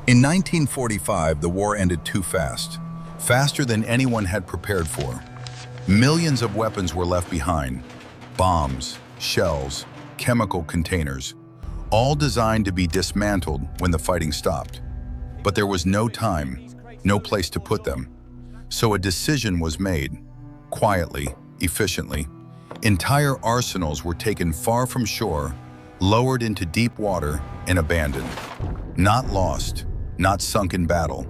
In 1945, the war ended too fast, faster than anyone had prepared for. Millions of weapons were left behind, bombs, shells, chemical containers, all designed to be dismantled when the fighting stopped. But there was no time, no place to put them. So a decision was made, quietly, efficiently. Entire arsenals were taken far from shore, lowered into deep water, and abandoned. Not lost, not sunk in battle,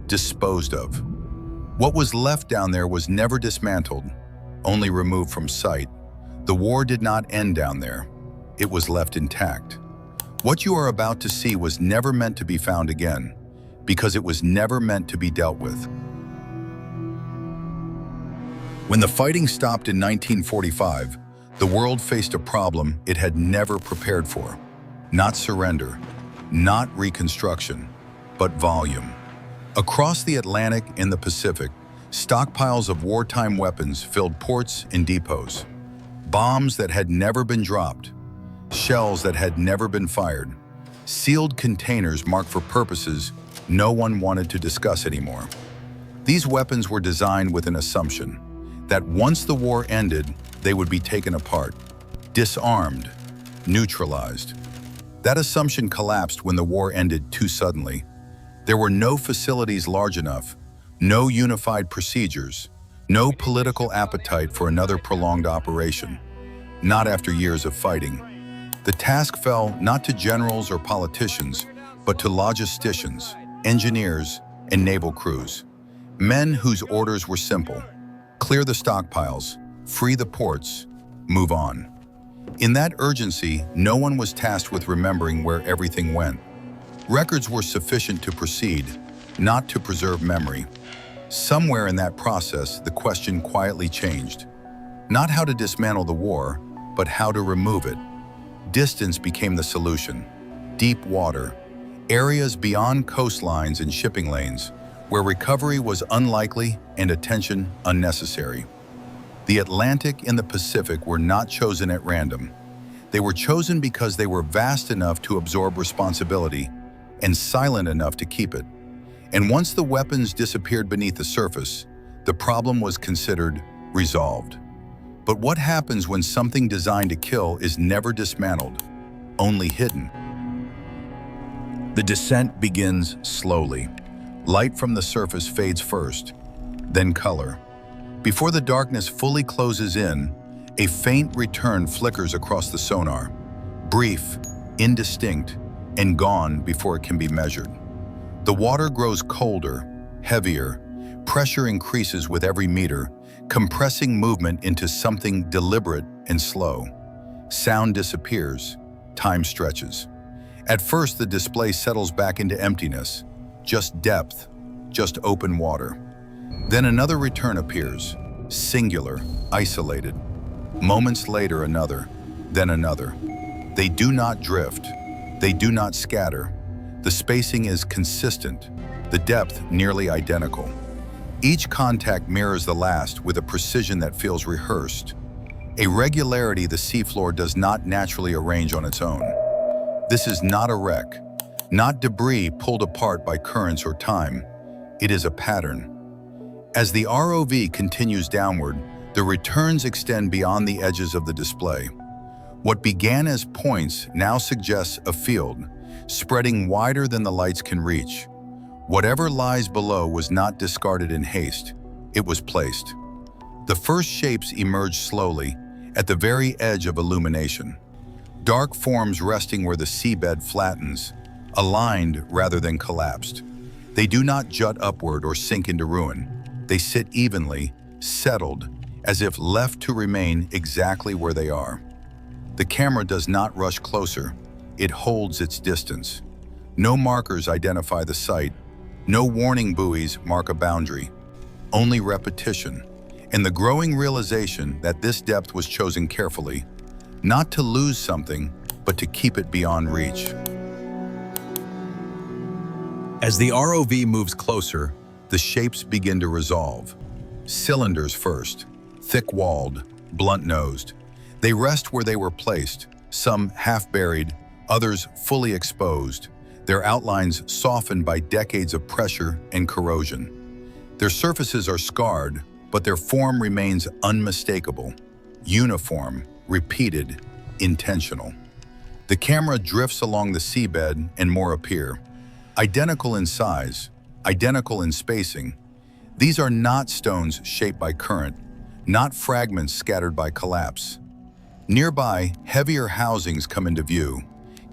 disposed of. What was left down there was never dismantled, only removed from sight. The war did not end down there. It was left intact. What you are about to see was never meant to be found again, because it was never meant to be dealt with. When the fighting stopped in 1945, the world faced a problem it had never prepared for. Not surrender, not reconstruction, but volume. Across the Atlantic and the Pacific, stockpiles of wartime weapons filled ports and depots. Bombs that had never been dropped, shells that had never been fired, sealed containers marked for purposes no one wanted to discuss anymore. These weapons were designed with an assumption that once the war ended, they would be taken apart, disarmed, neutralized. That assumption collapsed when the war ended too suddenly. There were no facilities large enough, no unified procedures, no political appetite for another prolonged operation. Not after years of fighting. The task fell not to generals or politicians, but to logisticians, engineers, and naval crews. Men whose orders were simple: clear the stockpiles, free the ports, move on. In that urgency, no one was tasked with remembering where everything went. Records were sufficient to proceed, not to preserve memory. Somewhere in that process, the question quietly changed. Not how to dismantle the war, but how to remove it. Distance became the solution. Deep water, areas beyond coastlines and shipping lanes, where recovery was unlikely and attention unnecessary. The Atlantic and the Pacific were not chosen at random. They were chosen because they were vast enough to absorb responsibility and silent enough to keep it. And once the weapons disappeared beneath the surface, the problem was considered resolved. But what happens when something designed to kill is never dismantled, only hidden? The descent begins slowly. Light from the surface fades first, then color. Before the darkness fully closes in, a faint return flickers across the sonar, brief, indistinct, and gone before it can be measured. The water grows colder, heavier, pressure increases with every meter, compressing movement into something deliberate and slow. Sound disappears, time stretches. At first, the display settles back into emptiness, just depth, just open water. Then another return appears, singular, isolated. Moments later, another, then another. They do not drift. They do not scatter. The spacing is consistent, the depth nearly identical. Each contact mirrors the last with a precision that feels rehearsed, a regularity the seafloor does not naturally arrange on its own. This is not a wreck, not debris pulled apart by currents or time. It is a pattern. As the ROV continues downward, the returns extend beyond the edges of the display. What began as points now suggests a field, spreading wider than the lights can reach. Whatever lies below was not discarded in haste, it was placed. The first shapes emerge slowly, at the very edge of illumination. Dark forms resting where the seabed flattens, aligned rather than collapsed. They do not jut upward or sink into ruin. They sit evenly, settled, as if left to remain exactly where they are. The camera does not rush closer, it holds its distance. No markers identify the site, no warning buoys mark a boundary, only repetition, and the growing realization that this depth was chosen carefully, not to lose something, but to keep it beyond reach. As the ROV moves closer, the shapes begin to resolve. Cylinders first, thick-walled, blunt-nosed. They rest where they were placed, some half-buried, others fully exposed. their outlines softened by decades of pressure and corrosion. Their surfaces are scarred, but their form remains unmistakable, uniform, repeated, intentional. The camera drifts along the seabed and more appear. Identical in size, identical in spacing, these are not stones shaped by current, not fragments scattered by collapse. Nearby, heavier housings come into view,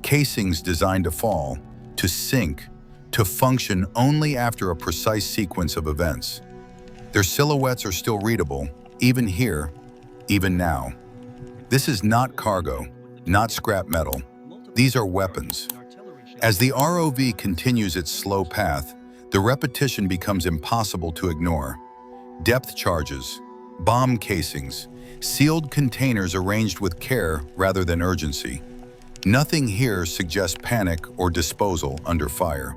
casings designed to fall, to sink, to function only after a precise sequence of events. Their silhouettes are still readable, even here, even now. This is not cargo, not scrap metal. These are weapons. As the ROV continues its slow path, the repetition becomes impossible to ignore. Depth charges, bomb casings, sealed containers arranged with care rather than urgency. Nothing here suggests panic or disposal under fire.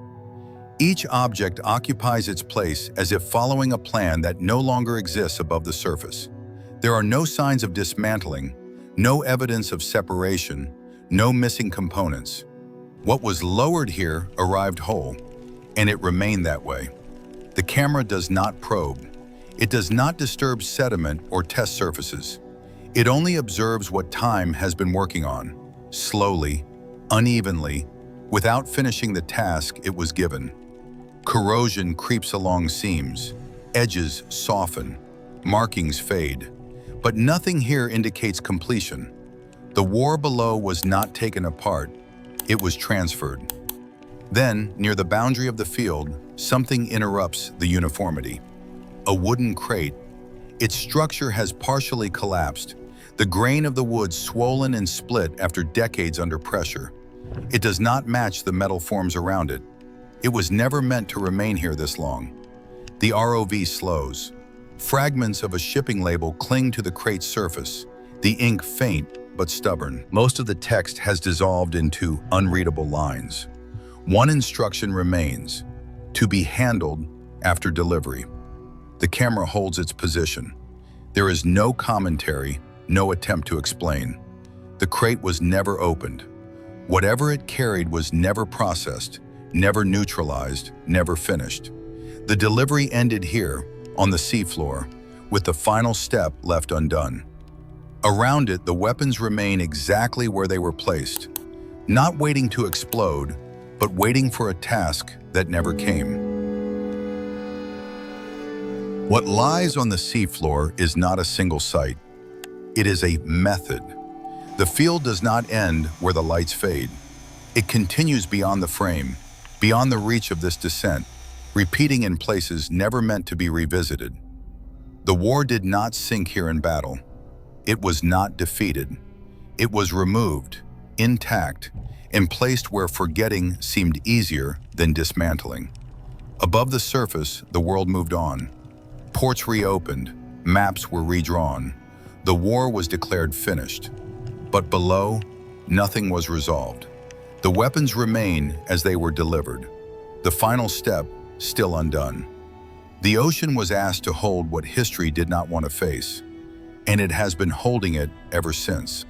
Each object occupies its place as if following a plan that no longer exists above the surface. There are no signs of dismantling, no evidence of separation, no missing components. What was lowered here arrived whole, and it remained that way. The camera does not probe. It does not disturb sediment or test surfaces. It only observes what time has been working on, slowly, unevenly, without finishing the task it was given. Corrosion creeps along seams, edges soften, markings fade, but nothing here indicates completion. The war below was not taken apart, it was transferred. Then, near the boundary of the field, something interrupts the uniformity. A wooden crate. Its structure has partially collapsed, the grain of the wood swollen and split after decades under pressure. It does not match the metal forms around it. It was never meant to remain here this long. The ROV slows. Fragments of a shipping label cling to the crate's surface, the ink faint but stubborn. Most of the text has dissolved into unreadable lines. One instruction remains: to be handled after delivery. The camera holds its position. There is no commentary, no attempt to explain. The crate was never opened. Whatever it carried was never processed, never neutralized, never finished. The delivery ended here, on the seafloor, with the final step left undone. Around it, the weapons remain exactly where they were placed, not waiting to explode, but waiting for a task that never came. What lies on the seafloor is not a single site. It is a method. The field does not end where the lights fade. It continues beyond the frame, beyond the reach of this descent, repeating in places never meant to be revisited. The war did not sink here in battle. It was not defeated. It was removed, intact, and placed where forgetting seemed easier than dismantling. Above the surface, the world moved on. Ports reopened, maps were redrawn. The war was declared finished. But below, nothing was resolved. The weapons remain as they were delivered. The final step still undone. The ocean was asked to hold what history did not want to face, and it has been holding it ever since.